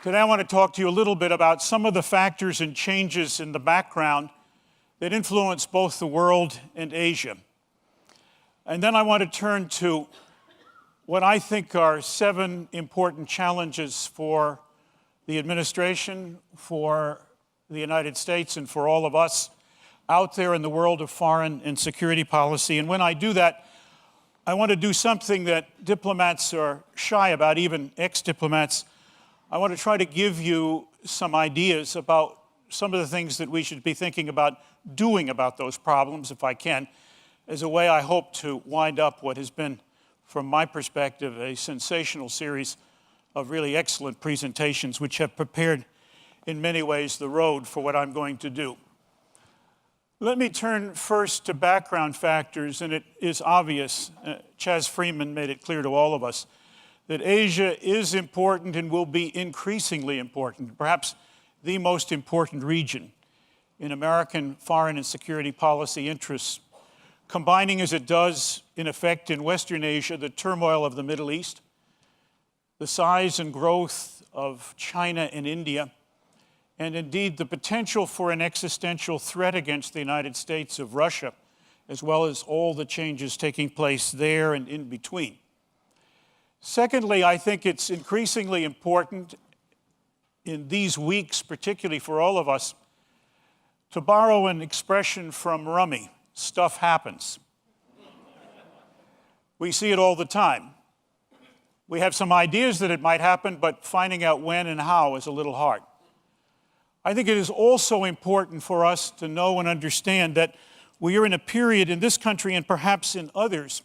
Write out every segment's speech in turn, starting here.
Today I want to talk to you a little bit about some of the factors and changes in the background that influence both the world and Asia. And then I want to turn to what I think are 7 important challenges for the administration, for the United States, and for all of us out there in the world of foreign and security policy. And when I do that, I want to do something that diplomats are shy about, even ex-diplomats. I want to try to give you some ideas about some of the things that we should be thinking about doing about those problems, if I can, as a way I hope to wind up what has been, from my perspective, a sensational series of really excellent presentations which have prepared, in many ways, the road for what I'm going to do. Let me turn first to background factors, and it is obvious, Chas Freeman made it clear to all of us, that Asia is important and will be increasingly important, perhaps the most important region in American foreign and security policy interests, combining as it does, in effect, in Western Asia, the turmoil of the Middle East, the size and growth of China and India, and indeed the potential for an existential threat against the United States of Russia, as well as all the changes taking place there and in between. Secondly, I think it's increasingly important in these weeks, particularly for all of us, to borrow an expression from Rummy: stuff happens. We see it all the time. We have some ideas that it might happen, but finding out when and how is a little hard. I think it is also important for us to know and understand that we are in a period in this country, and perhaps in others,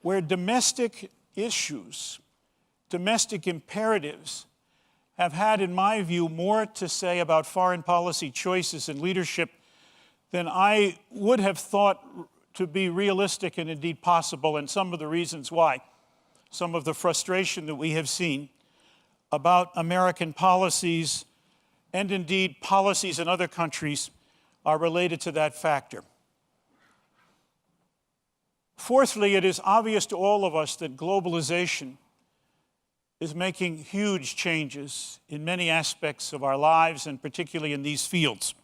where domestic issues, domestic imperatives, have had, in my view, more to say about foreign policy choices and leadership than I would have thought to be realistic and indeed possible, and some of the reasons why, some of the frustration that we have seen about American policies and indeed policies in other countries are related to that factor. Fourthly, it is obvious to all of us that globalization is making huge changes in many aspects of our lives, and particularly in these fields.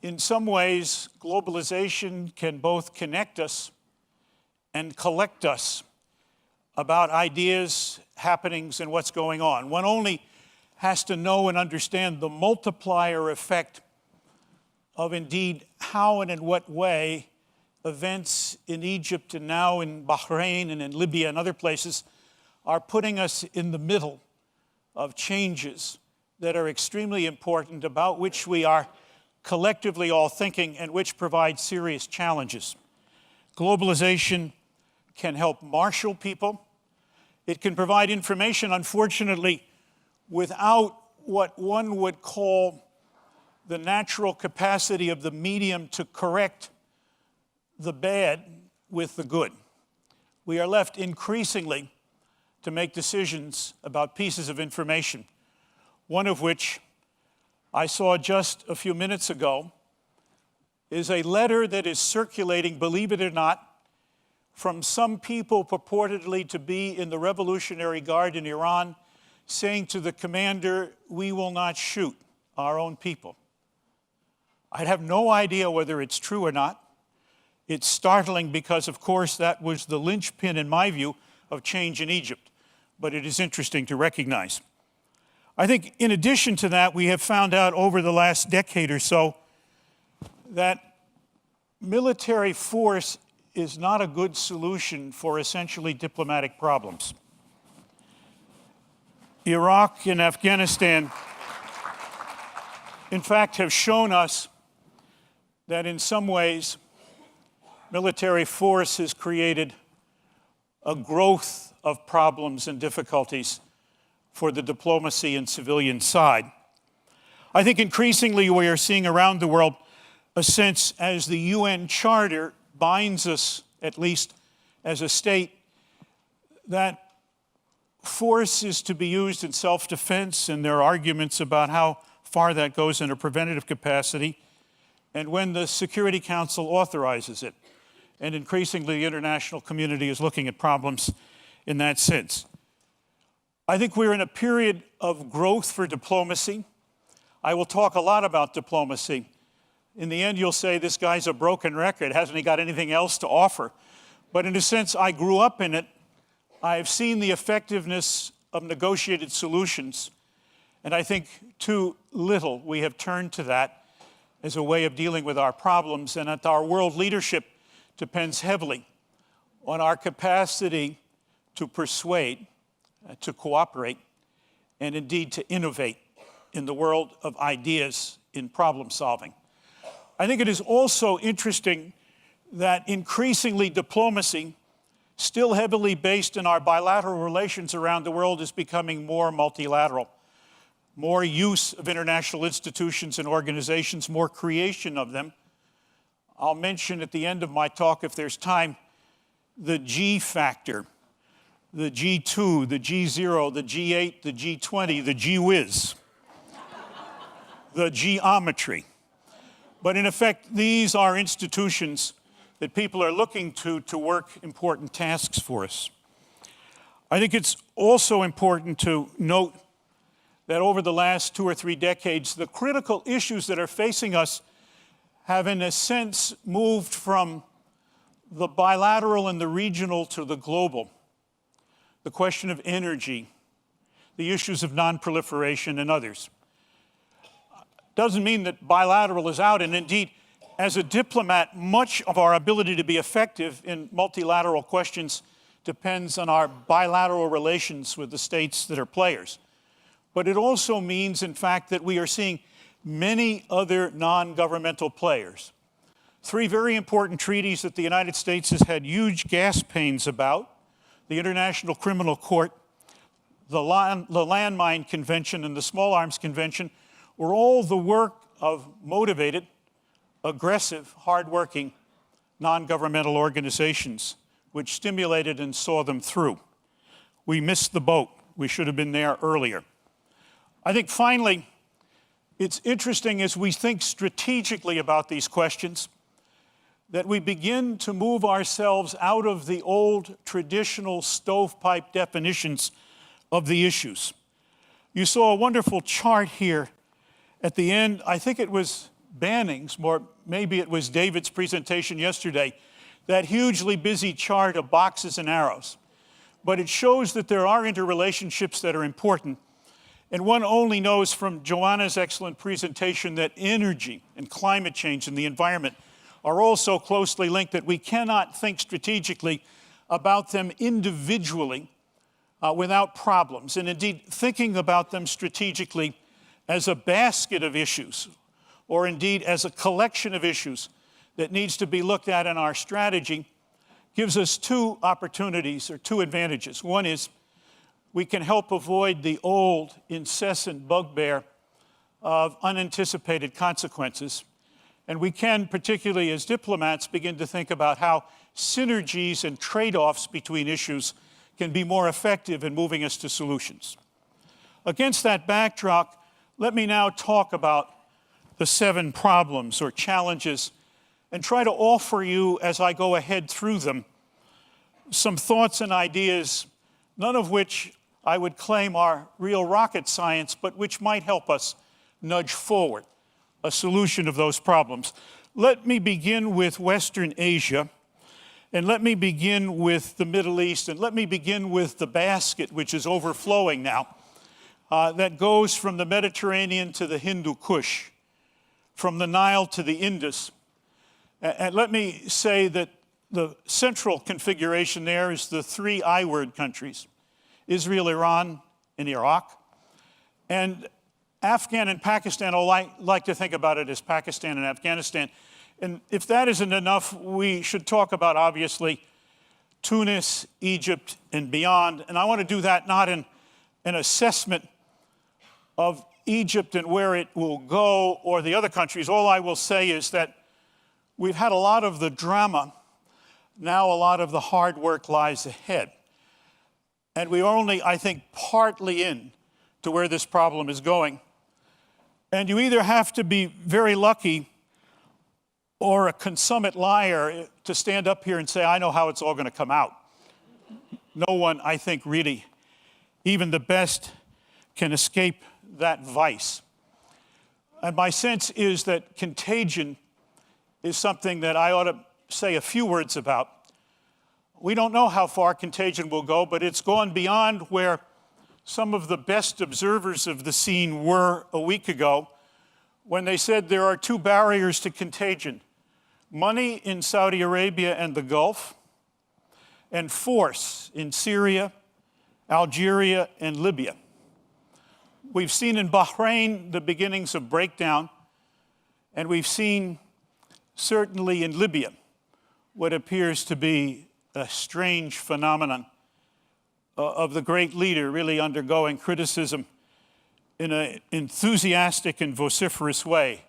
In some ways, globalization can both connect us and collect us about ideas, happenings, and what's going on. One only has to know and understand the multiplier effect of indeed how and in what way events in Egypt and now in Bahrain and in Libya and other places are putting us in the middle of changes that are extremely important, about which we are collectively all thinking, and which provide serious challenges. Globalization can help marshal people. It can provide information, unfortunately, without what one would call the natural capacity of the medium to correct the bad with the good. We are left increasingly to make decisions about pieces of information, one of which I saw just a few minutes ago is a letter that is circulating, believe it or not, from some people purportedly to be in the Revolutionary Guard in Iran, saying to the commander, "We will not shoot our own people." I have no idea whether it's true or not. It's startling because, of course, that was the linchpin, in my view, of change in Egypt. But it is interesting to recognize. I think in addition to that, we have found out over the last decade or so that military force is not a good solution for essentially diplomatic problems. Iraq and Afghanistan, in fact, have shown us that in some ways, military force has created a growth of problems and difficulties for the diplomacy and civilian side. I think increasingly we are seeing around the world a sense, as the UN Charter binds us, at least as a state, that force is to be used in self-defense, and there are arguments about how far that goes in a preventative capacity, and when the Security Council authorizes it. And increasingly, the international community is looking at problems in that sense. I think we're in a period of growth for diplomacy. I will talk a lot about diplomacy. In the end, you'll say, this guy's a broken record. Hasn't he got anything else to offer? But in a sense, I grew up in it. I have seen the effectiveness of negotiated solutions. And I think too little we have turned to that as a way of dealing with our problems. And that our world leadership depends heavily on our capacity to persuade, to cooperate, and indeed to innovate in the world of ideas in problem solving. I think it is also interesting that increasingly diplomacy, still heavily based in our bilateral relations around the world, is becoming more multilateral. More use of international institutions and organizations, more creation of them. I'll mention at the end of my talk, if there's time, the G factor, the G2, the G0, the G8, the G20, the G-whiz, the geometry. But in effect, these are institutions that people are looking to work important tasks for us. I think it's also important to note that over the last 2 or 3 decades, the critical issues that are facing us have, in a sense, moved from the bilateral and the regional to the global. The question of energy, the issues of non-proliferation, and others. Doesn't mean that bilateral is out, and indeed, as a diplomat, much of our ability to be effective in multilateral questions depends on our bilateral relations with the states that are players. But it also means, in fact, that we are seeing many other non-governmental players. 3 very important treaties that the United States has had huge gas pains about: the International Criminal Court, the Landmine Convention, and the Small Arms Convention, were all the work of motivated, aggressive, hardworking, non-governmental organizations, which stimulated and saw them through. We missed the boat. We should have been there earlier. I think finally, it's interesting as we think strategically about these questions that we begin to move ourselves out of the old traditional stovepipe definitions of the issues. You saw a wonderful chart here at the end. I think it was Banning's, or maybe it was David's presentation yesterday, that hugely busy chart of boxes and arrows. But it shows that there are interrelationships that are important. And one only knows from Joanna's excellent presentation that energy and climate change and the environment are all so closely linked that we cannot think strategically about them individually without problems. And indeed, thinking about them strategically as a basket of issues, or indeed as a collection of issues that needs to be looked at in our strategy, gives us 2 opportunities or 2 advantages. One is we can help avoid the old, incessant bugbear of unanticipated consequences. And we can, particularly as diplomats, begin to think about how synergies and trade-offs between issues can be more effective in moving us to solutions. Against that backdrop, let me now talk about the 7 problems or challenges and try to offer you, as I go ahead through them, some thoughts and ideas, none of which I would claim are real rocket science, but which might help us nudge forward a solution of those problems. Let me begin with Western Asia, and let me begin with the Middle East, and let me begin with the basket, which is overflowing now, that goes from the Mediterranean to the Hindu Kush, from the Nile to the Indus. And let me say that the central configuration there is the 3 I-word countries: Israel, Iran, and Iraq. And Afghan and Pakistan, I like to think about it as Pakistan and Afghanistan. And if that isn't enough, we should talk about, obviously, Tunis, Egypt, and beyond. And I want to do that not in an assessment of Egypt and where it will go or the other countries. All I will say is that we've had a lot of the drama. Now a lot of the hard work lies ahead. And we are only, I think, partly in to where this problem is going. And you either have to be very lucky or a consummate liar to stand up here and say, I know how it's all going to come out. No one, I think, really even the best can escape that vice. And my sense is that contagion is something that I ought to say a few words about. We don't know how far contagion will go, but it's gone beyond where some of the best observers of the scene were a week ago when they said there are two barriers to contagion: money in Saudi Arabia and the Gulf, and force in Syria, Algeria, and Libya. We've seen in Bahrain the beginnings of breakdown, and we've seen certainly in Libya what appears to be a strange phenomenon of the great leader really undergoing criticism in an enthusiastic and vociferous way.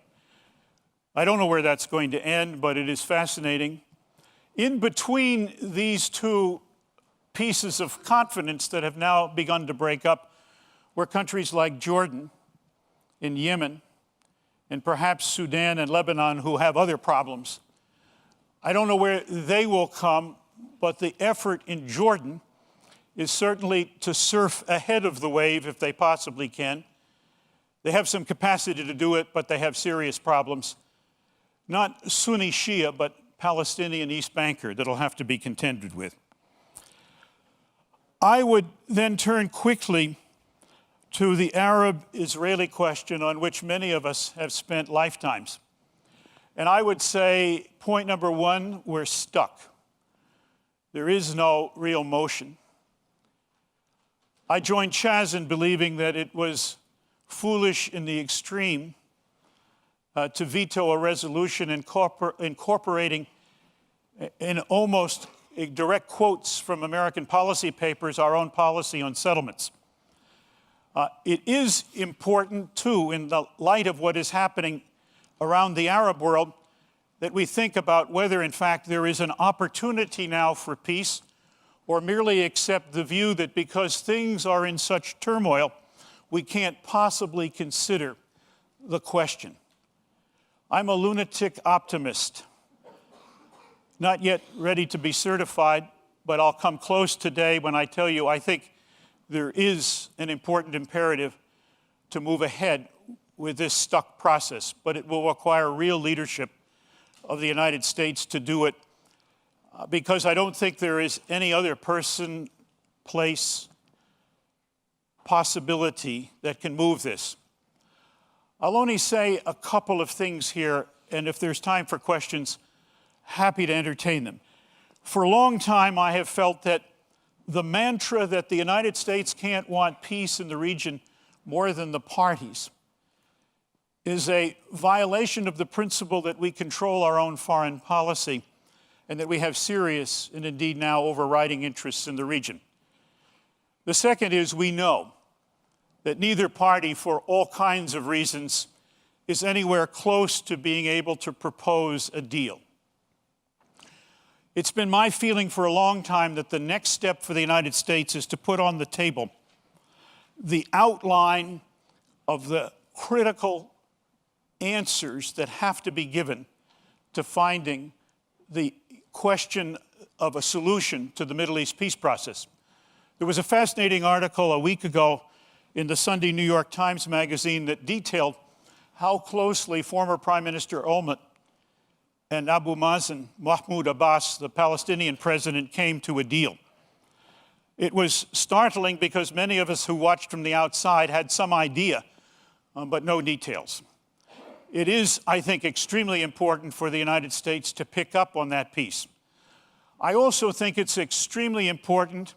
I don't know where that's going to end, but it is fascinating. In between these two pieces of confidence that have now begun to break up were countries like Jordan and Yemen and perhaps Sudan and Lebanon, who have other problems. I don't know where they will come, but the effort in Jordan is certainly to surf ahead of the wave if they possibly can. They have some capacity to do it, but they have serious problems. Not Sunni Shia, but Palestinian East Banker that'll have to be contended with. I would then turn quickly to the Arab-Israeli question, on which many of us have spent lifetimes. And I would say, point number one, we're stuck. There is no real motion. I joined Chaz in believing that it was foolish in the extreme to veto a resolution incorporating in almost direct quotes from American policy papers our own policy on settlements. It is important, too, in the light of what is happening around the Arab world, that we think about whether, in fact, there is an opportunity now for peace, or merely accept the view that because things are in such turmoil, we can't possibly consider the question. I'm a lunatic optimist, not yet ready to be certified, but I'll come close today when I tell you I think there is an important imperative to move ahead with this stuck process, but it will require real leadership of the United States to do it, because I don't think there is any other person, place, possibility that can move this. I'll only say a couple of things here, and if there's time for questions, happy to entertain them. For a long time, I have felt that the mantra that the United States can't want peace in the region more than the parties is a violation of the principle that we control our own foreign policy and that we have serious and indeed now overriding interests in the region. The second is we know that neither party, for all kinds of reasons, is anywhere close to being able to propose a deal. It's been my feeling for a long time that the next step for the United States is to put on the table the outline of the critical answers that have to be given to finding the question of a solution to the Middle East peace process. There was a fascinating article a week ago in the Sunday New York Times magazine that detailed how closely former Prime Minister Olmert and Abu Mazen, Mahmoud Abbas, the Palestinian president, came to a deal. It was startling because many of us who watched from the outside had some idea, but no details. It is, I think, extremely important for the United States to pick up on that piece. I also think it's extremely important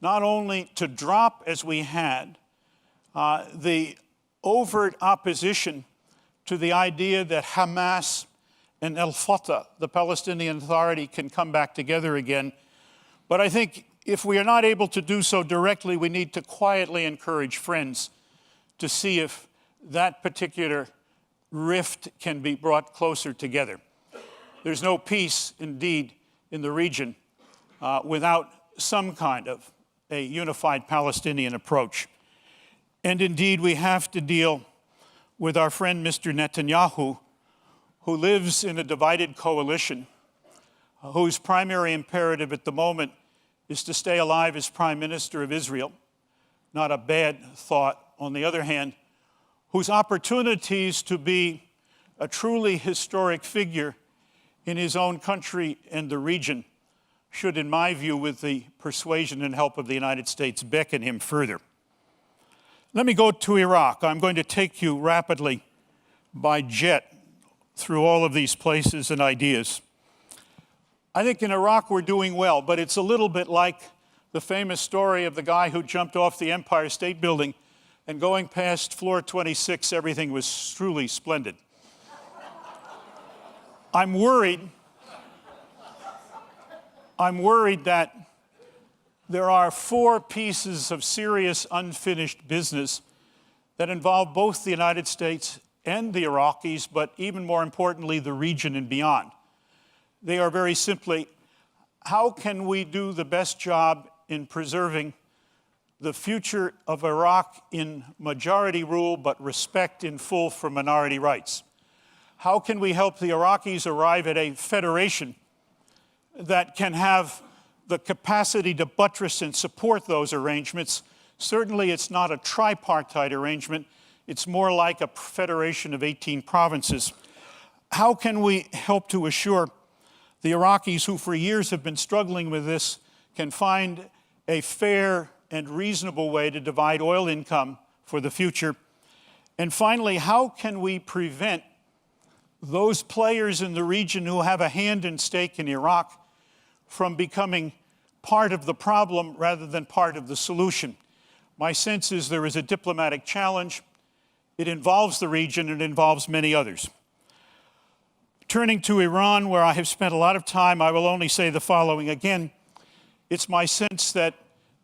not only to drop, as we had, the overt opposition to the idea that Hamas and al-Fatah, the Palestinian Authority, can come back together again. But I think if we are not able to do so directly, we need to quietly encourage friends to see if that particular rift can be brought closer together. There's no peace, indeed, in the region without some kind of a unified Palestinian approach. And indeed, we have to deal with our friend Mr. Netanyahu, who lives in a divided coalition, whose primary imperative at the moment is to stay alive as Prime Minister of Israel, not a bad thought, on the other hand, whose opportunities to be a truly historic figure in his own country and the region should, in my view, with the persuasion and help of the United States, beckon him further. Let me go to Iraq. I'm going to take you rapidly by jet through all of these places and ideas. I think in Iraq we're doing well, but it's a little bit like the famous story of the guy who jumped off the Empire State Building and going past floor 26, everything was truly splendid. I'm worried that there are 4 pieces of serious unfinished business that involve both the United States and the Iraqis, but even more importantly, the region and beyond. They are very simply, how can we do the best job in preserving the future of Iraq in majority rule, but respect in full for minority rights? How can we help the Iraqis arrive at a federation that can have the capacity to buttress and support those arrangements? Certainly it's not a tripartite arrangement. It's more like a federation of 18 provinces. How can we help to assure the Iraqis, who for years have been struggling with this, can find a fair and reasonable way to divide oil income for the future? And finally, how can we prevent those players in the region who have a hand and stake in Iraq from becoming part of the problem rather than part of the solution? My sense is there is a diplomatic challenge. It involves the region, and it involves many others. Turning to Iran, where I have spent a lot of time, I will only say the following. Again, it's my sense that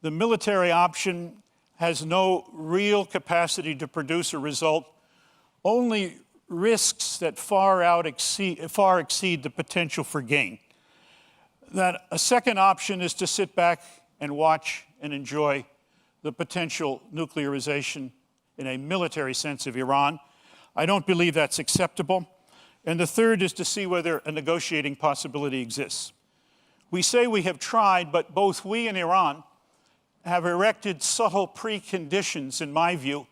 the military option has no real capacity to produce a result, only risks that far exceed the potential for gain. That a second option is to sit back and watch and enjoy the potential nuclearization in a military sense of Iran. I don't believe that's acceptable. And the third is to see whether a negotiating possibility exists. We say we have tried, but both we and Iran have erected subtle preconditions, in my view,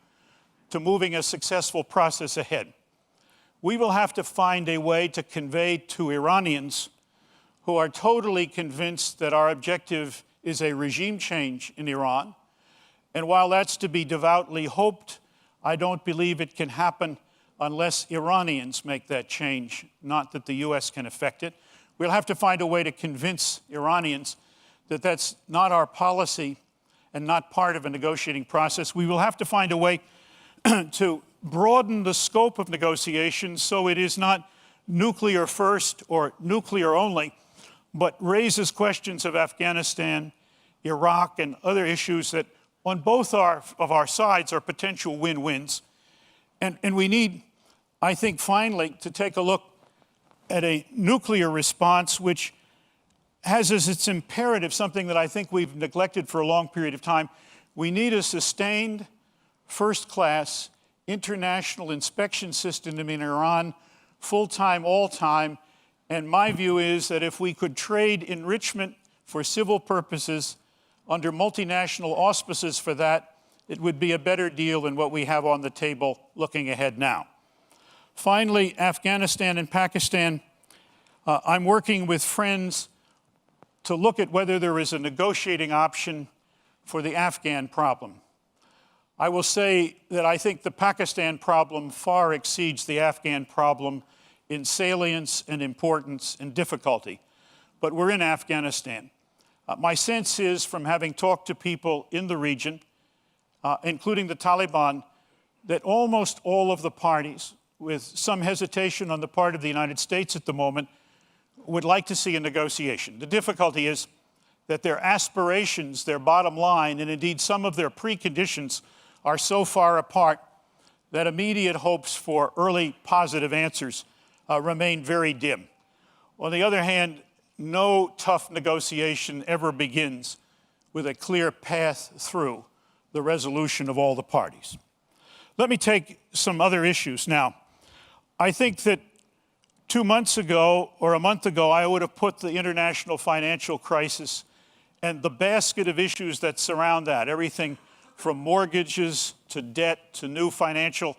to moving a successful process ahead. We will have to find a way to convey to Iranians who are totally convinced that our objective is a regime change in Iran. And while that's to be devoutly hoped, I don't believe it can happen unless Iranians make that change, not that the U.S. can affect it. We'll have to find a way to convince Iranians that that's not our policy and not part of a negotiating process. We will have to find a way to broaden the scope of negotiations so it is not nuclear first or nuclear only, but raises questions of Afghanistan, Iraq, and other issues that on both of our sides are potential win-wins. And we need, I think, finally, to take a look at a nuclear response which has as its imperative something that I think we've neglected for a long period of time. We need a sustained, first-class, international inspection system in Iran, full-time, all-time. And my view is that if we could trade enrichment for civil purposes under multinational auspices for that, it would be a better deal than what we have on the table looking ahead now. Finally, Afghanistan and Pakistan. I'm working with friends to look at whether there is a negotiating option for the Afghan problem. I will say that I think the Pakistan problem far exceeds the Afghan problem in salience and importance and difficulty. But we're in Afghanistan. My sense is, from having talked to people in the region, including the Taliban, that almost all of the parties, with some hesitation on the part of the United States at the moment, would like to see a negotiation. The difficulty is that their aspirations, their bottom line, and indeed some of their preconditions are so far apart that immediate hopes for early positive answers remain very dim. On the other hand, no tough negotiation ever begins with a clear path through the resolution of all the parties. Let me take some other issues now. I think that 2 months ago or a month ago, I would have put the international financial crisis and the basket of issues that surround that, everything from mortgages to debt to new financial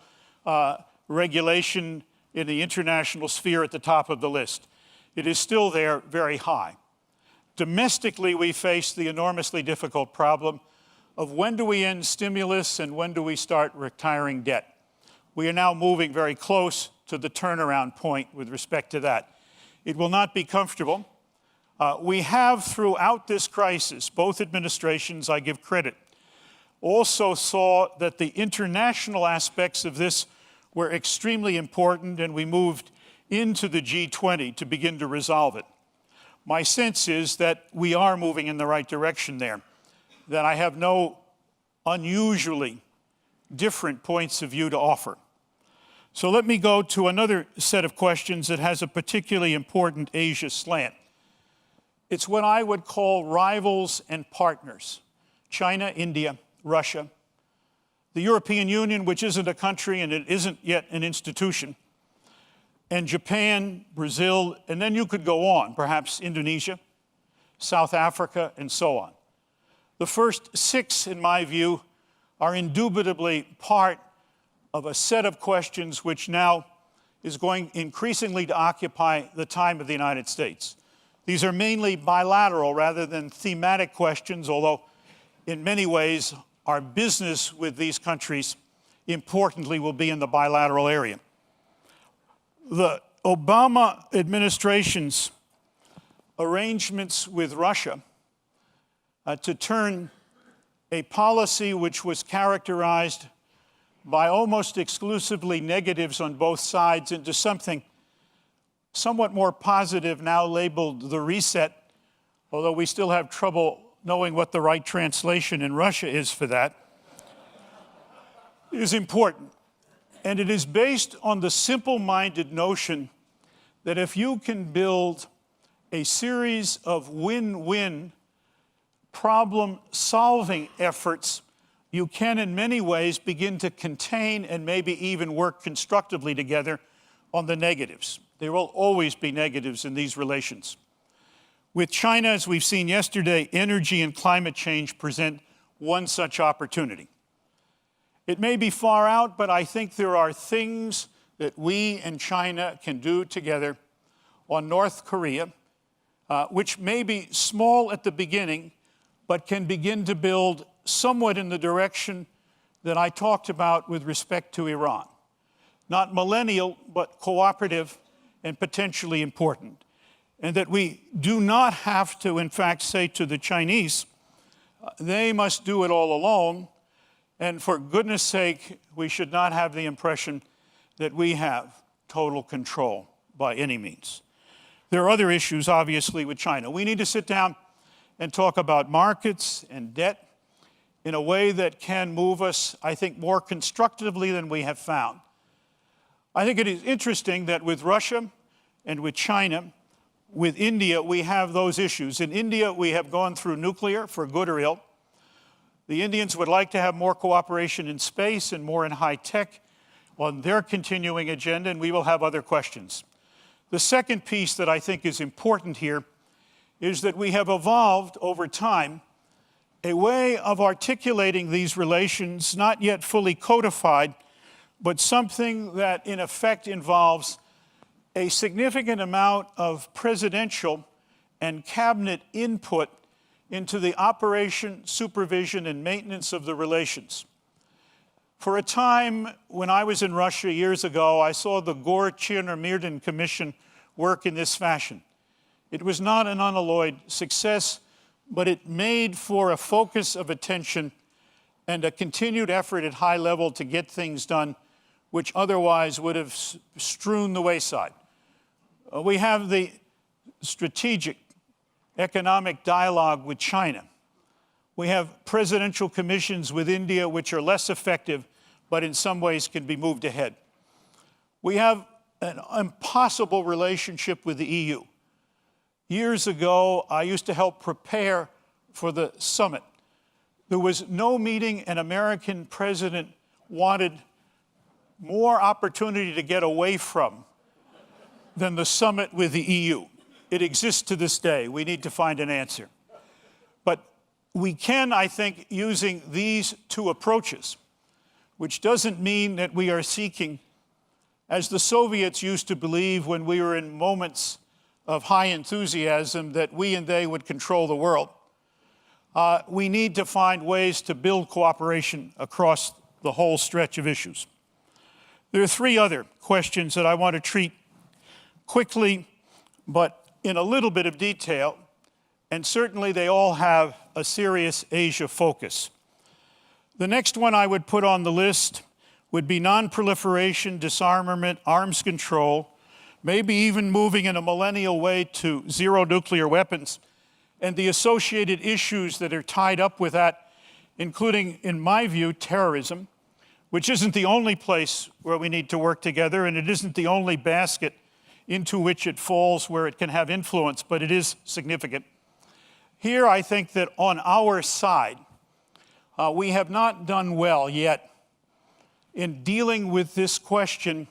regulation in the international sphere at the top of the list. It is still there, very high. Domestically, we face the enormously difficult problem of when do we end stimulus and when do we start retiring debt. We are now moving very close to the turnaround point with respect to that. It will not be comfortable. We have, throughout this crisis, both administrations, I give credit, also saw that the international aspects of this were extremely important, and we moved into the G20 to begin to resolve it. My sense is that we are moving in the right direction there, that I have no unusually different points of view to offer. So let me go to another set of questions that has a particularly important Asia slant. It's what I would call rivals and partners: China, India, Russia, the European Union, which isn't a country and it isn't yet an institution, and Japan, Brazil, and then you could go on, perhaps Indonesia, South Africa, and so on. The first six, in my view, are indubitably part of a set of questions which now is going increasingly to occupy the time of the United States. These are mainly bilateral rather than thematic questions, although in many ways our business with these countries, importantly, will be in the bilateral area. The Obama administration's arrangements with Russia to turn a policy which was characterized by almost exclusively negatives on both sides into something somewhat more positive, now labeled the reset, although we still have trouble knowing what the right translation in Russia is for that, is important. And it is based on the simple-minded notion that if you can build a series of win-win problem-solving efforts, you can in many ways begin to contain and maybe even work constructively together on the negatives. There will always be negatives in these relations. With China, as we've seen yesterday, energy and climate change present one such opportunity. It may be far out, but I think there are things that we and China can do together on North Korea, which may be small at the beginning, but can begin to build somewhat in the direction that I talked about with respect to Iran. Not millennial, but cooperative and potentially important. And that we do not have to, in fact, say to the Chinese, they must do it all alone. And for goodness sake, we should not have the impression that we have total control by any means. There are other issues, obviously, with China. We need to sit down and talk about markets and debt in a way that can move us, I think, more constructively than we have found. I think it is interesting that with Russia and with China, with India, we have those issues. In India, we have gone through nuclear, for good or ill. The Indians would like to have more cooperation in space and more in high tech on their continuing agenda, and we will have other questions. The second piece that I think is important here is that we have evolved over time a way of articulating these relations, not yet fully codified, but something that in effect involves a significant amount of presidential and cabinet input into the operation, supervision, and maintenance of the relations. For a time, when I was in Russia years ago, I saw the Gore-Tchernomyrdin Commission work in this fashion. It was not an unalloyed success, but it made for a focus of attention and a continued effort at high level to get things done which otherwise would have strewn the wayside. We have the strategic economic dialogue with China. We have presidential commissions with India which are less effective, but in some ways can be moved ahead. We have an impossible relationship with the EU. Years ago, I used to help prepare for the summit. There was no meeting an American president wanted more opportunity to get away from than the summit with the EU. It exists to this day. We need to find an answer. But We can, I think, using these two approaches, which doesn't mean that we are seeking, as the Soviets used to believe when we were in moments of high enthusiasm, that we and they would control the world. We need to find ways to build cooperation across the whole stretch of issues. There are three other questions that I want to treat quickly, but in a little bit of detail, and certainly they all have a serious Asia focus. The next one I would put on the list would be non-proliferation, disarmament, arms control, maybe even moving in a millennial way to zero nuclear weapons, and the associated issues that are tied up with that, including, in my view, terrorism, which isn't the only place where we need to work together, and it isn't the only basket into which it falls where it can have influence, but it is significant. Here, I think that on our side, we have not done well yet in dealing with this question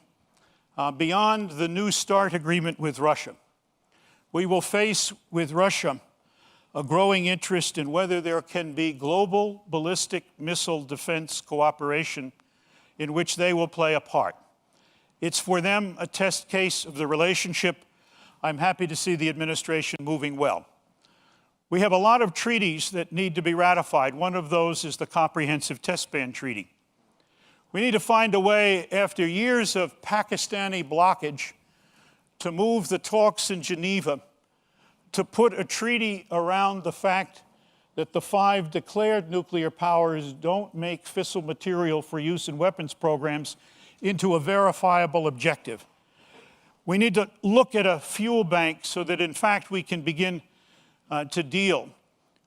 beyond the New START agreement with Russia. We will face with Russia a growing interest in whether there can be global ballistic missile defense cooperation in which they will play a part. It's for them a test case of the relationship. I'm happy to see the administration moving well. We have a lot of treaties that need to be ratified. One of those is the Comprehensive Test Ban Treaty. We need to find a way, after years of Pakistani blockage, to move the talks in Geneva to put a treaty around the fact that the 5 declared nuclear powers don't make fissile material for use in weapons programs into a verifiable objective. We need to look at a fuel bank so that, in fact, we can begin to deal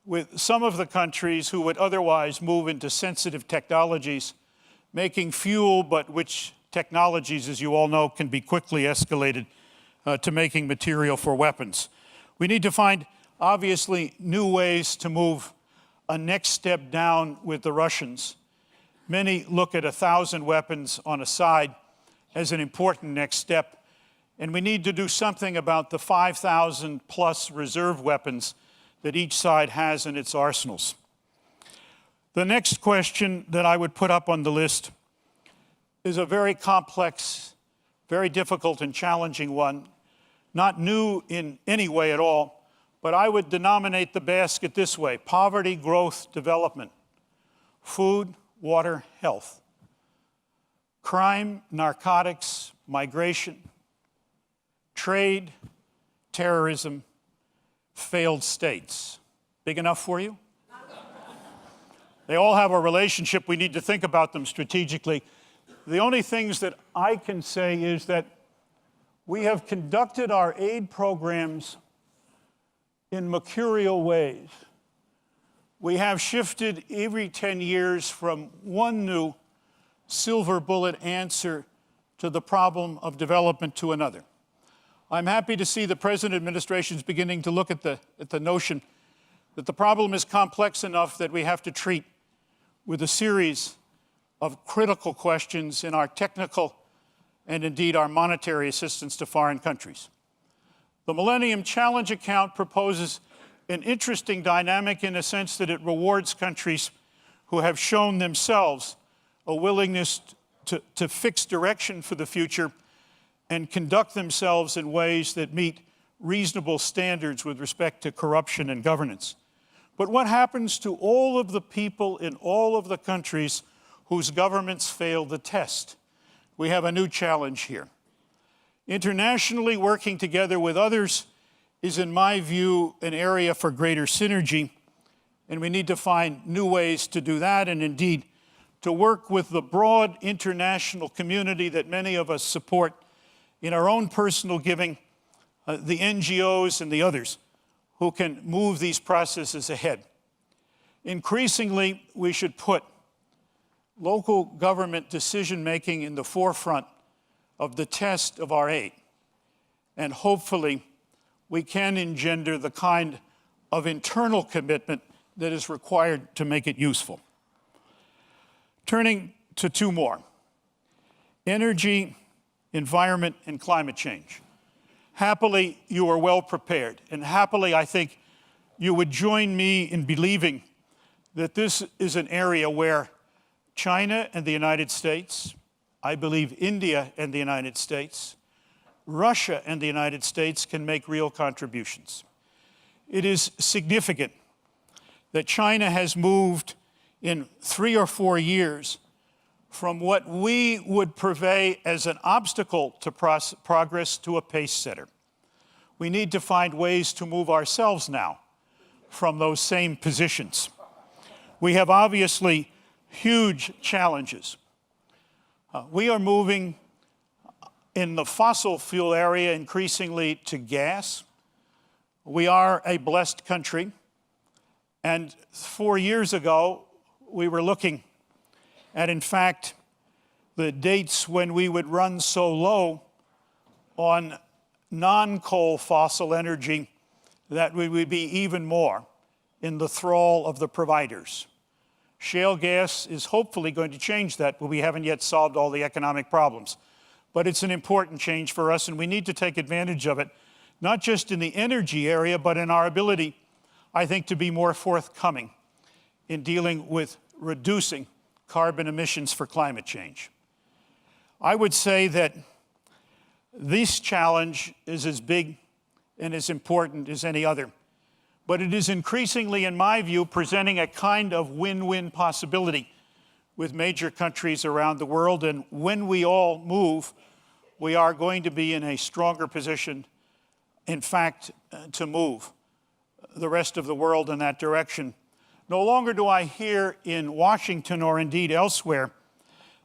with some of the countries who would otherwise move into sensitive technologies, making fuel, but which technologies, as you all know, can be quickly escalated to making material for weapons. We need to find, obviously, new ways to move a next step down with the Russians. Many look at 1,000 weapons on a side as an important next step, and we need to do something about the 5,000 plus reserve weapons that each side has in its arsenals. The next question that I would put up on the list is a very complex, very difficult and challenging one, not new in any way at all, but I would denominate the basket this way: poverty, growth, development, food, water, health, crime, narcotics, migration, trade, terrorism, failed states. Big enough for you? They all have a relationship. We need to think about them strategically. The only things that I can say is that we have conducted our aid programs in mercurial ways. We have shifted every 10 years from one new silver bullet answer to the problem of development to another. I'm happy to see the present administration is beginning to look at the notion that the problem is complex enough that we have to treat with a series of critical questions in our technical and indeed our monetary assistance to foreign countries. The Millennium Challenge account proposes an interesting dynamic in the sense that it rewards countries who have shown themselves a willingness to fix direction for the future and conduct themselves in ways that meet reasonable standards with respect to corruption and governance. But what happens to all of the people in all of the countries whose governments fail the test? We have a new challenge here. Internationally, working together with others is, in my view, an area for greater synergy, and we need to find new ways to do that, and indeed to work with the broad international community that many of us support in our own personal giving, the NGOs and the others who can move these processes ahead. Increasingly, we should put local government decision-making in the forefront of the test of our aid. And hopefully, we can engender the kind of internal commitment that is required to make it useful. Turning to two more: energy, environment, and climate change. Happily, you are well prepared, and happily, I think you would join me in believing that this is an area where China and the United States, I believe India and the United States, Russia and the United States can make real contributions. It is significant that China has moved in 3 or 4 years from what we would purvey as an obstacle to progress to a pace setter. We need to find ways to move ourselves now from those same positions. We have obviously huge challenges. We are moving in the fossil fuel area increasingly to gas. We are a blessed country, and 4 years ago, we were looking at, in fact, the dates when we would run so low on non-coal fossil energy that we would be even more in the thrall of the providers. Shale gas is hopefully going to change that, but we haven't yet solved all the economic problems. But it's an important change for us, and we need to take advantage of it, not just in the energy area, but in our ability, I think, to be more forthcoming in dealing with reducing carbon emissions for climate change. I would say that this challenge is as big and as important as any other, but it is increasingly, in my view, presenting a kind of win-win possibility with major countries around the world, and when we all move, we are going to be in a stronger position, in fact, to move the rest of the world in that direction. No longer do I hear in Washington or indeed elsewhere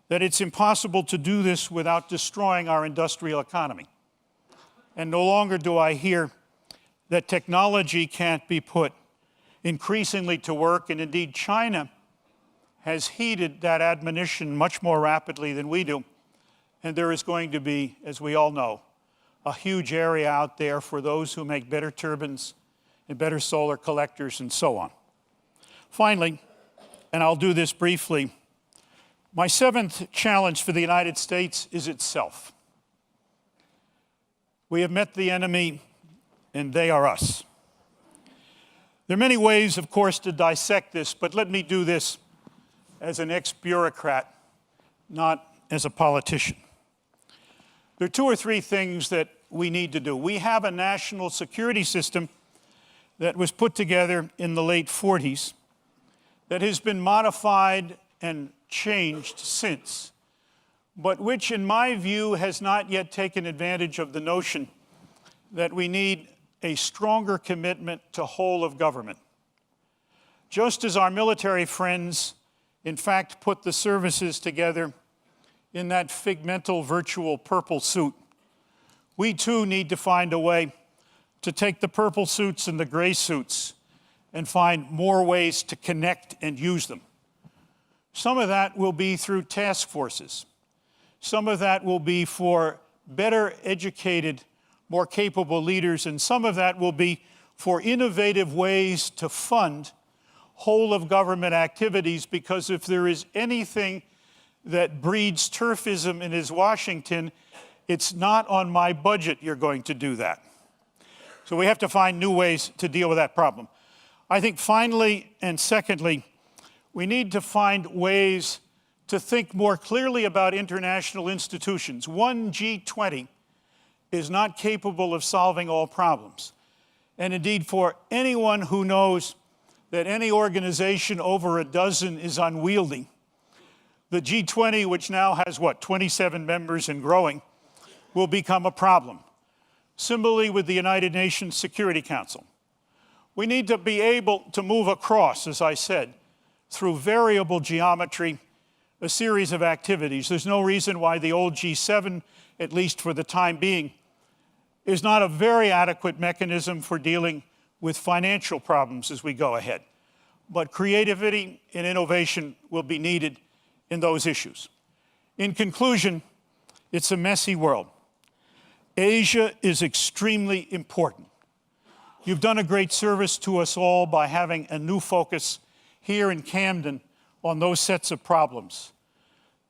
that it's impossible to do this without destroying our industrial economy. And no longer do I hear that technology can't be put increasingly to work, and indeed China has heeded that admonition much more rapidly than we do. And there is going to be, as we all know, a huge area out there for those who make better turbines and better solar collectors and so on. Finally, and I'll do this briefly, my 7th challenge for the United States is itself. We have met the enemy, and they are us. There are many ways, of course, to dissect this, but let me do this as an ex-bureaucrat, not as a politician. There are 2 or 3 things that we need to do. We have a national security system that was put together in the late 40s that has been modified and changed since, but which, in my view, has not yet taken advantage of the notion that we need a stronger commitment to whole of government. Just as our military friends, in fact, put the services together in that figmental virtual purple suit, we too need to find a way to take the purple suits and the gray suits and find more ways to connect and use them. Some of that will be through task forces. Some of that will be for better educated, more capable leaders, and some of that will be for innovative ways to fund whole of government activities, because if there is anything that breeds turfism in his Washington, it's not on my budget you're going to do that. So we have to find new ways to deal with that problem. I think finally and secondly, we need to find ways to think more clearly about international institutions. One G20 is not capable of solving all problems. And indeed, for anyone who knows that any organization over a dozen is unwieldy, the G20, which now has, 27 members and growing, will become a problem. Similarly with the United Nations Security Council. We need to be able to move across, as I said, through variable geometry, a series of activities. There's no reason why the old G7, at least for the time being, is not a very adequate mechanism for dealing with financial problems as we go ahead. But creativity and innovation will be needed in those issues. In conclusion, it's a messy world. Asia is extremely important. You've done a great service to us all by having a new focus here in Camden on those sets of problems.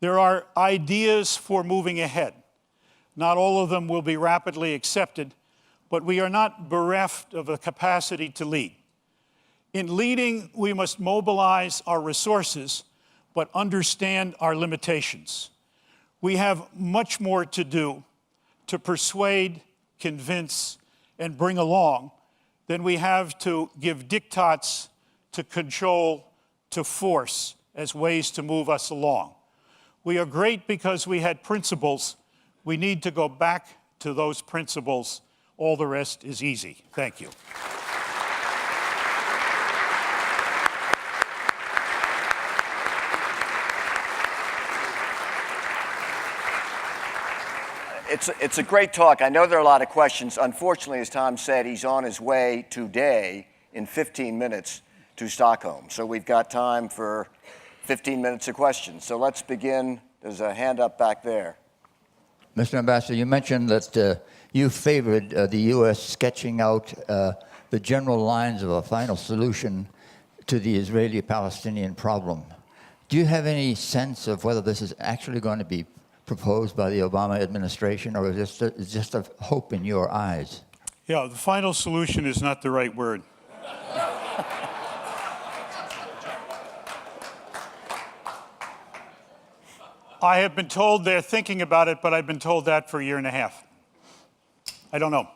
There are ideas for moving ahead. Not all of them will be rapidly accepted, but we are not bereft of a capacity to lead. In leading, we must mobilize our resources, but understand our limitations. We have much more to do to persuade, convince, and bring along than we have to give diktats, to control, to force as ways to move us along. We are great because we had principles. We need to go back to those principles. All the rest is easy. Thank you. It's a great talk. I know there are a lot of questions. Unfortunately, as Tom said, he's on his way today in 15 minutes to Stockholm. So we've got time for 15 minutes of questions. So let's begin. There's a hand up back there. Mr. Ambassador, you mentioned that you favored the U.S. sketching out the general lines of a final solution to the Israeli-Palestinian problem. Do you have any sense of whether this is actually going to be proposed by the Obama administration, or is this just a hope in your eyes? Yeah, the final solution is not the right word. I have been told they're thinking about it, but I've been told that for a year and a half. I don't know.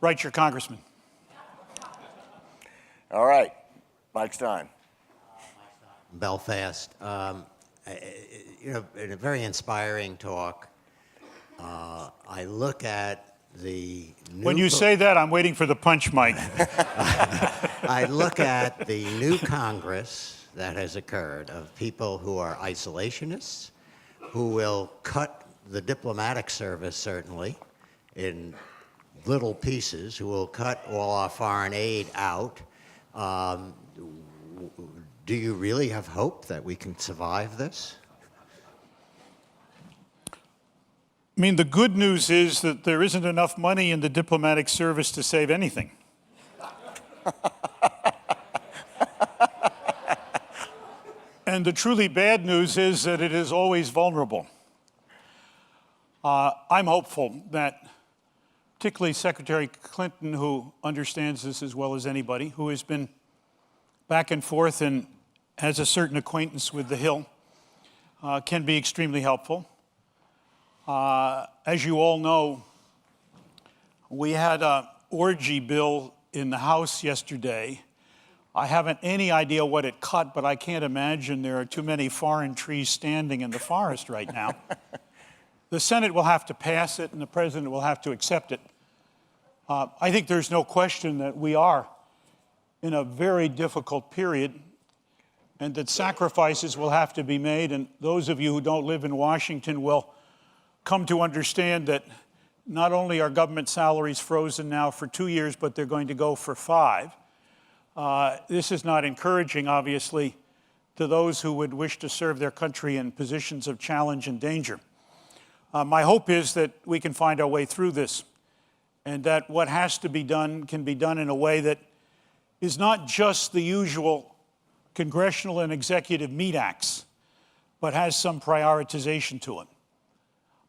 Write your congressman. All right, Mike Stein. Belfast. In a very inspiring talk, I look at the new... When you say that, I'm waiting for the punch, Mike. I look at the new Congress that has occurred of people who are isolationists, who will cut the diplomatic service, certainly, in little pieces, who will cut all our foreign aid out. Do you really have hope that we can survive this? I mean, the good news is that there isn't enough money in the diplomatic service to save anything. And the truly bad news is that it is always vulnerable. I'm hopeful that particularly Secretary Clinton, who understands this as well as anybody, who has been back and forth and has a certain acquaintance with the Hill, can be extremely helpful. As you all know, we had an orgy bill in the House yesterday. I haven't any idea what it cut, but I can't imagine there are too many foreign trees standing in the forest right now. The Senate will have to pass it, and the President will have to accept it. I think there's no question that we are in a very difficult period, and that sacrifices will have to be made. And those of you who don't live in Washington will come to understand that not only are government salaries frozen now for 2 years, but they're going to go for 5. This is not encouraging, obviously, to those who would wish to serve their country in positions of challenge and danger. My hope is that we can find our way through this, and that what has to be done can be done in a way that is not just the usual congressional and executive meat acts, but has some prioritization to it.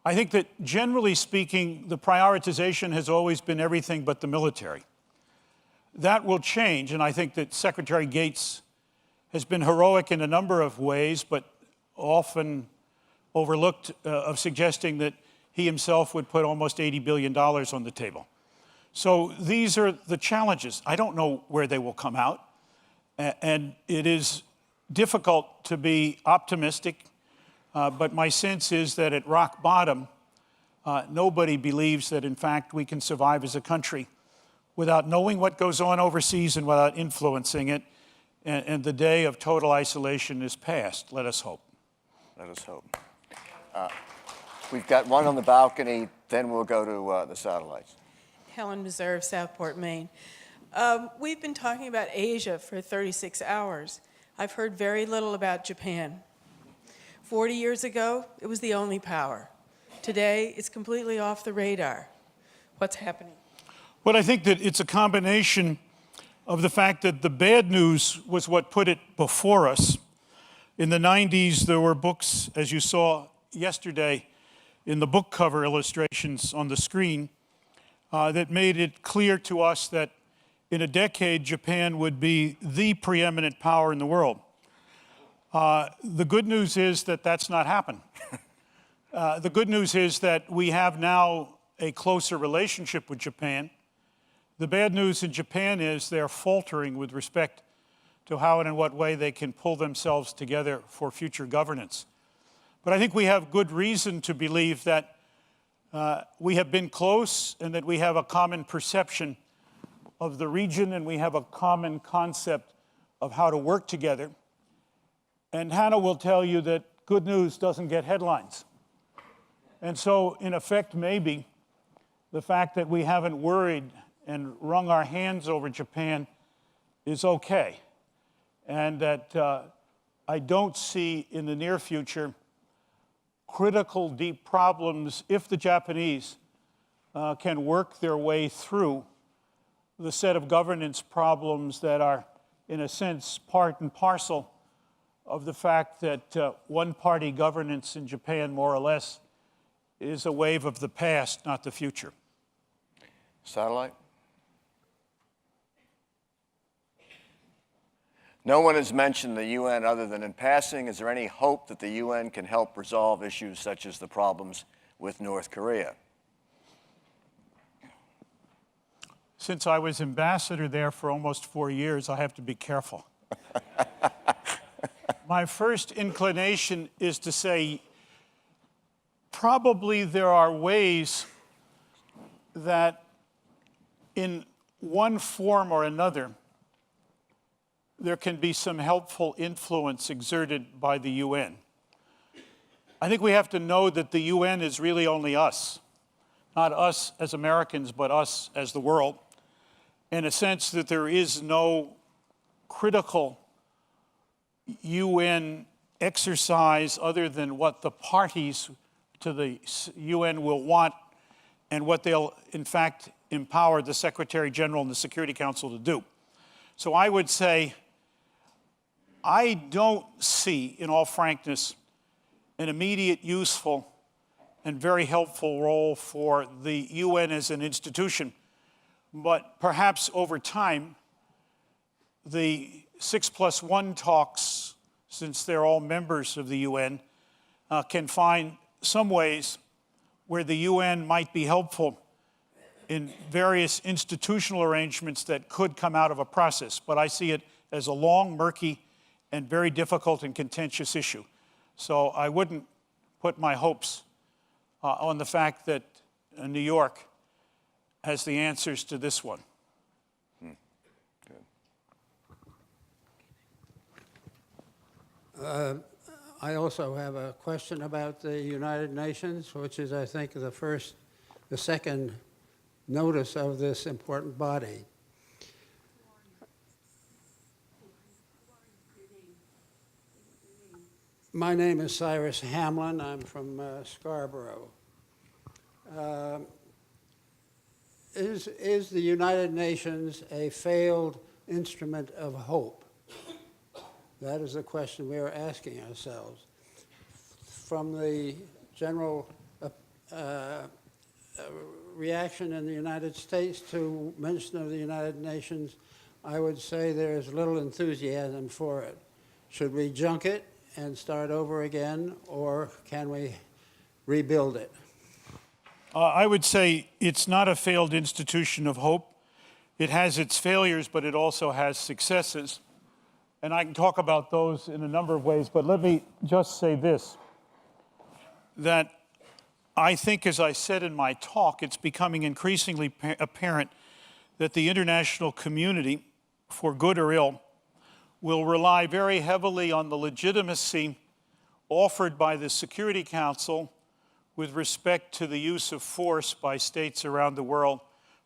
I think that generally speaking, the prioritization has always been everything but the military. That will change, and I think that Secretary Gates has been heroic in a number of ways, but often overlooked of suggesting that he himself would put almost $80 billion on the table. So these are the challenges. I don't know where they will come out, and it is difficult to be optimistic, but my sense is that at rock bottom, nobody believes that, in fact, we can survive as a country without knowing what goes on overseas and without influencing it, and the day of total isolation is past. Let us hope. Let us hope. We've got one on the balcony, then we'll go to the satellites. Helen Meserve, Southport, Maine. We've been talking about Asia for 36 hours. I've heard very little about Japan. 40 years ago, it was the only power. Today, it's completely off the radar. What's happening? Well, I think that it's a combination of the fact that the bad news was what put it before us. In the 90s, there were books, as you saw yesterday, in the book cover illustrations on the screen, that made it clear to us that in a decade, Japan would be the preeminent power in the world. The good news is that that's not happened. The good news is that we have now a closer relationship with Japan. The bad news in Japan is they're faltering with respect to how and in what way they can pull themselves together for future governance. But I think we have good reason to believe that we have been close and that we have a common perception of the region and we have a common concept of how to work together. And Hannah will tell you that good news doesn't get headlines. And so, in effect, maybe the fact that we haven't worried and wrung our hands over Japan is okay. And that I don't see in the near future critical, deep problems if the Japanese can work their way through the set of governance problems that are, in a sense, part and parcel of the fact that one-party governance in Japan, more or less, is a wave of the past, not the future. Satellite? No one has mentioned the UN other than in passing. Is there any hope that the UN can help resolve issues such as the problems with North Korea? Since I was ambassador there for almost 4 years, I have to be careful. My first inclination is to say, probably there are ways that in one form or another, there can be some helpful influence exerted by the UN. I think we have to know that the UN is really only us, not us as Americans, but us as the world, in a sense that there is no critical UN exercise other than what the parties to the UN will want and what they'll, in fact, empower the Secretary General and the Security Council to do. So I would say, I don't see, in all frankness, an immediate, useful, and very helpful role for the UN as an institution. But perhaps over time, the 6+1 talks, since they're all members of the UN, can find some ways where the UN might be helpful in various institutional arrangements that could come out of a process. But I see it as a long, murky, and very difficult and contentious issue. So I wouldn't put my hopes on the fact that New York has the answers to this one. I also have a question about the United Nations, which is, I think, the second notice of this important body. My name is Cyrus Hamlin. I'm from Scarborough. Is the United Nations a failed instrument of hope? That is the question we are asking ourselves. From the general reaction in the United States to mention of the United Nations, I would say there is little enthusiasm for it. Should we junk it and start over again, or can we rebuild it? I would say it's not a failed institution of hope. It has its failures, but it also has successes. And I can talk about those in a number of ways, but let me just say this, that I think, as I said in my talk, it's becoming increasingly apparent that the international community, for good or ill, will rely very heavily on the legitimacy offered by the Security Council with respect to the use of force by states around the world,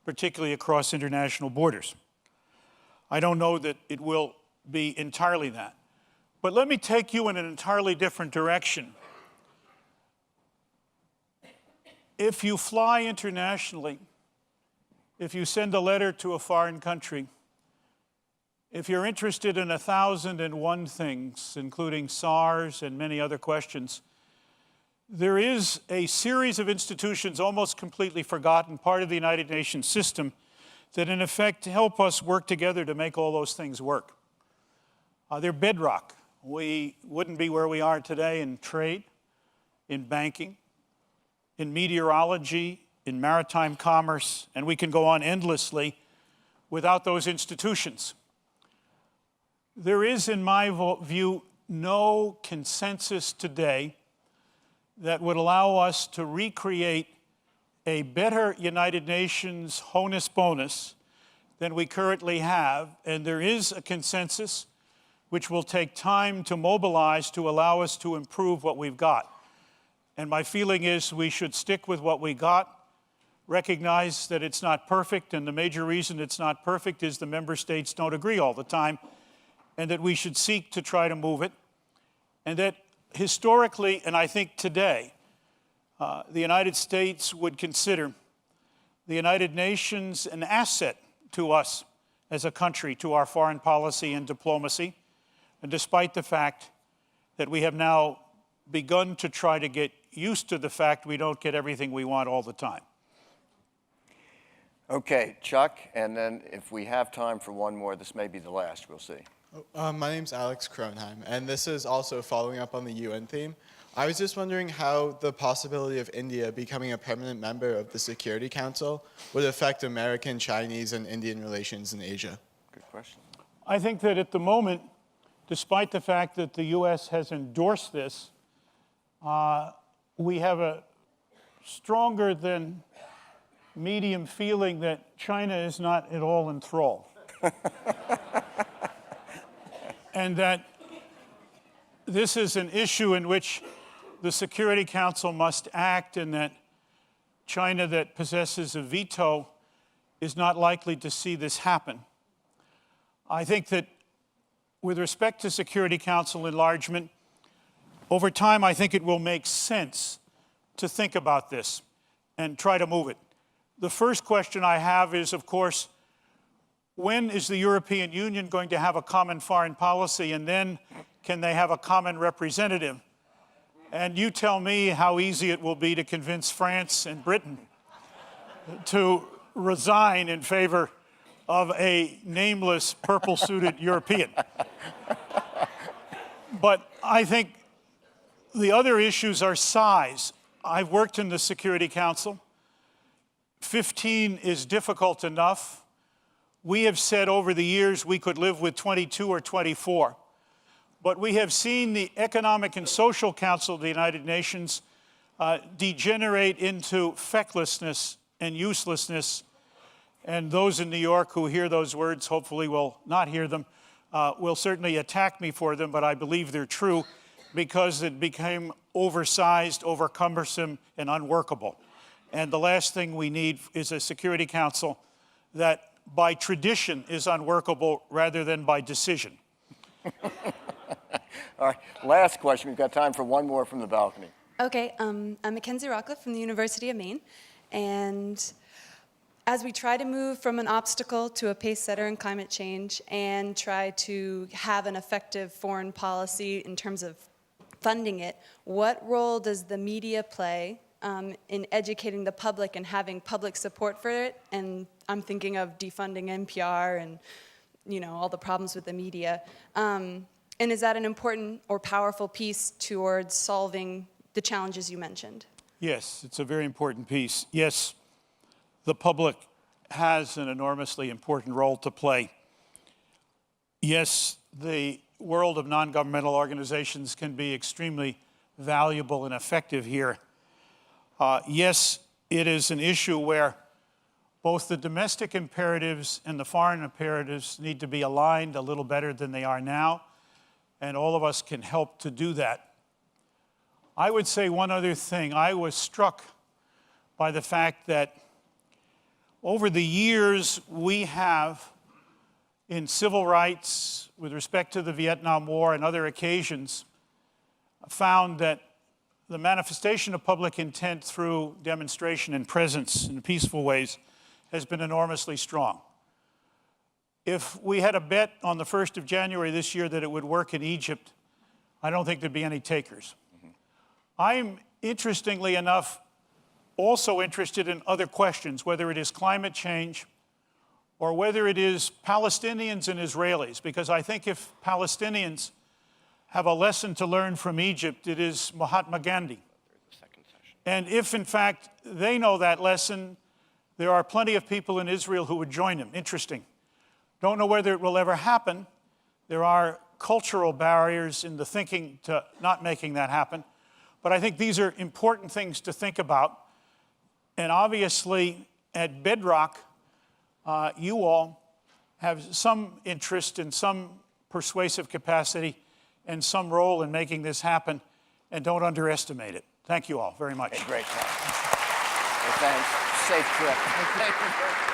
particularly across international borders. I don't know that it will be entirely that. But let me take you in an entirely different direction. If you fly internationally, if you send a letter to a foreign country, if you're interested in 1,001 things, including SARS and many other questions, there is a series of institutions almost completely forgotten, part of the United Nations system, that in effect help us work together to make all those things work. They're bedrock. We wouldn't be where we are today in trade, in banking, in meteorology, in maritime commerce, and we can go on endlessly without those institutions. There is, in my view, no consensus today that would allow us to recreate a better United Nations honus bonus than we currently have, and there is a consensus which will take time to mobilize to allow us to improve what we've got. And my feeling is we should stick with what we got, recognize that it's not perfect, and the major reason it's not perfect is the member states don't agree all the time, and that we should seek to try to move it, and that historically, and I think today, the United States would consider the United Nations an asset to us as a country, to our foreign policy and diplomacy, and despite the fact that we have now begun to try to get used to the fact we don't get everything we want all the time. Okay, Chuck, and then if we have time for one more, this may be the last, we'll see. My name's Alex Kronheim, and this is also following up on the UN theme. I was just wondering how the possibility of India becoming a permanent member of the Security Council would affect American, Chinese, and Indian relations in Asia. Good question. I think that at the moment, despite the fact that the U.S. has endorsed this, we have a stronger than medium feeling that China is not at all enthralled. And that this is an issue in which the Security Council must act, and that China, that possesses a veto, is not likely to see this happen. I think that with respect to Security Council enlargement, over time, I think it will make sense to think about this and try to move it. The first question I have is, of course, when is the European Union going to have a common foreign policy, and then can they have a common representative? And you tell me how easy it will be to convince France and Britain to resign in favor of a nameless purple-suited European. But I think the other issues are size. I've worked in the Security Council. 15 is difficult enough. We have said over the years we could live with 22 or 24. But we have seen the Economic and Social Council of the United Nations degenerate into fecklessness and uselessness. And those in New York who hear those words hopefully will not hear them, will certainly attack me for them, but I believe they're true because it became oversized, overcumbersome, and unworkable. And the last thing we need is a Security Council that by tradition is unworkable rather than by decision. All right, last question. We've got time for one more from the balcony. Okay, I'm Mackenzie Rockland from the University of Maine, and as we try to move from an obstacle to a pace setter in climate change and try to have an effective foreign policy in terms of funding it, what role does the media play in educating the public and having public support for it? And I'm thinking of defunding NPR and, you know, all the problems with the media. And is that an important or powerful piece towards solving the challenges you mentioned? Yes, it's a very important piece. Yes, the public has an enormously important role to play. Yes, the world of non-governmental organizations can be extremely valuable and effective here. Yes, it is an issue where both the domestic imperatives and the foreign imperatives need to be aligned a little better than they are now, and all of us can help to do that. I would say one other thing. I was struck by the fact that over the years we have, in civil rights, with respect to the Vietnam War and other occasions, found that the manifestation of public intent through demonstration and presence in peaceful ways has been enormously strong. If we had a bet on the 1st of January this year that it would work in Egypt, I don't think there'd be any takers. I'm, interestingly enough, also interested in other questions, whether it is climate change or whether it is Palestinians and Israelis, because I think if Palestinians have a lesson to learn from Egypt, it is Mahatma Gandhi. And if, in fact, they know that lesson, there are plenty of people in Israel who would join him. Interesting. Don't know whether it will ever happen. There are cultural barriers in the thinking to not making that happen. But I think these are important things to think about. And obviously, at bedrock, you all have some interest and some persuasive capacity and some role in making this happen, and don't underestimate it. Thank you all very much. Great. Well, thanks. Safe trip.